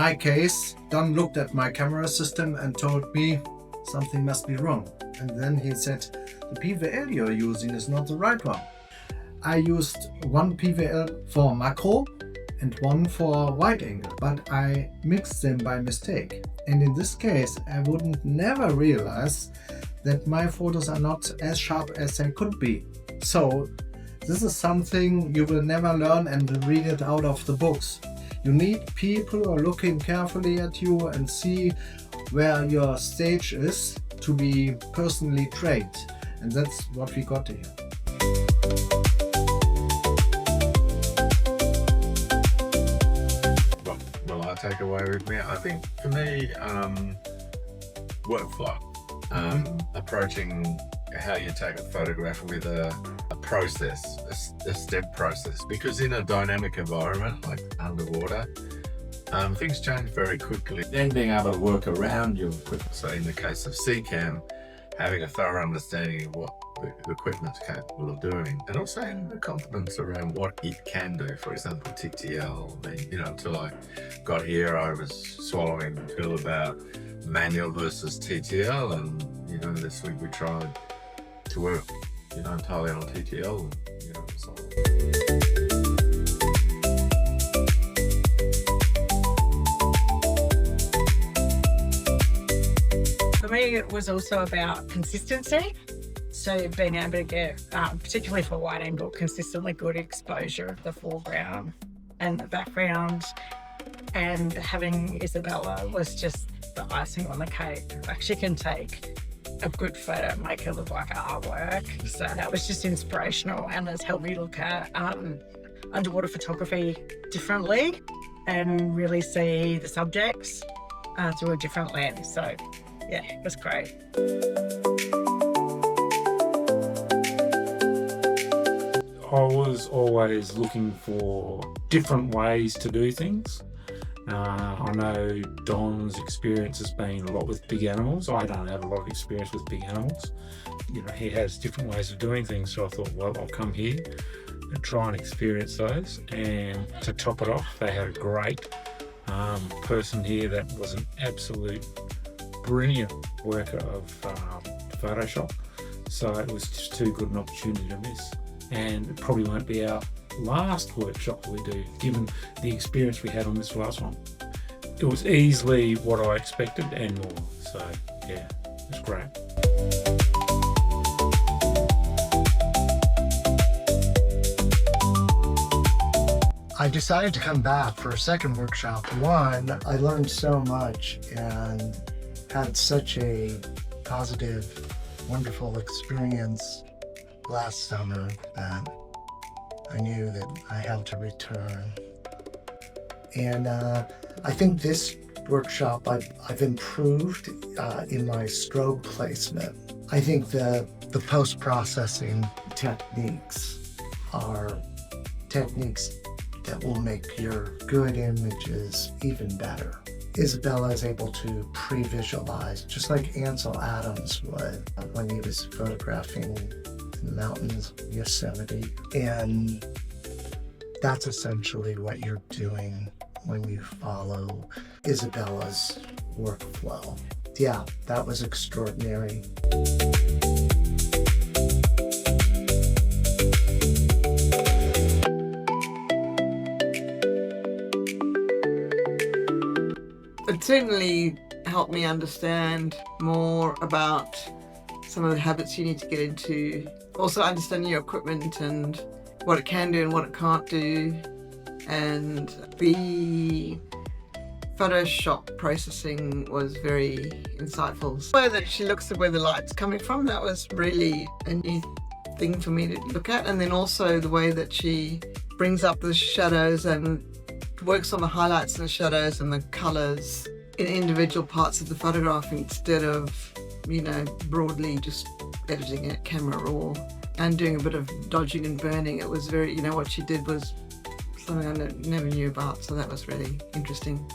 my case, Don looked at my camera system and told me something must be wrong. And then he said, the PVL you're using is not the right one. I used one PVL for macro and one for wide angle, but I mixed them by mistake. And in this case, I wouldn't never realize that my photos are not as sharp as they could be. So this is something you will never learn and read it out of the books. You need people who are looking carefully at you and see where your stage is to be personally trained. And that's what we got here. Well, I take away with me, I think for me, workflow. Approaching how you take a photograph with a process, a step process. Because in a dynamic environment like underwater, things change very quickly. Then being able to work around your equipment. So in the case of SEACAM, having a thorough understanding of what the equipment's capable of doing, and also having the confidence around what it can do. For example, TTL. I mean, until I got here, I was swallowing the pill about manual versus TTL, and this week we tried to work entirely on TTL, so. For me, it was also about consistency. So being able to get, particularly for wide angle, consistently good exposure of the foreground and the background, and having Isabella was just the icing on the cake. She can take a good photo and make it look like artwork. So that was just inspirational and has helped me look at underwater photography differently and really see the subjects through a different lens. So yeah, it was great. I was always looking for different ways to do things. I know Don's experience has been a lot with big animals. I don't have a lot of experience with big animals. He has different ways of doing things, so I thought, well, I'll come here and try and experience those. And to top it off, they had a great person here that was an absolute brilliant worker of Photoshop. So it was just too good an opportunity to miss. And it probably won't be our last workshop that we do, given the experience we had on this last one. It was easily what I expected and more, so yeah, it was great. I decided to come back for a second workshop. One, I learned so much and had such a positive, wonderful experience last summer that I knew that I had to return. And I think this workshop I've improved in my strobe placement. I think the post-processing techniques are techniques that will make your good images even better. Isabella is able to pre-visualize, just like Ansel Adams would when he was photographing the mountains of Yosemite. And that's essentially what you're doing when you follow Isabella's workflow. Yeah, that was extraordinary. It certainly helped me understand more about some of the habits you need to get into. Also understanding your equipment and what it can do and what it can't do. And the Photoshop processing was very insightful. The way that she looks at where the light's coming from, that was really a new thing for me to look at. And then also the way that she brings up the shadows and works on the highlights and the shadows and the colours in individual parts of the photograph instead of, broadly just editing it camera raw and doing a bit of dodging and burning. It was very, what she did was something I never knew about, so that was really interesting.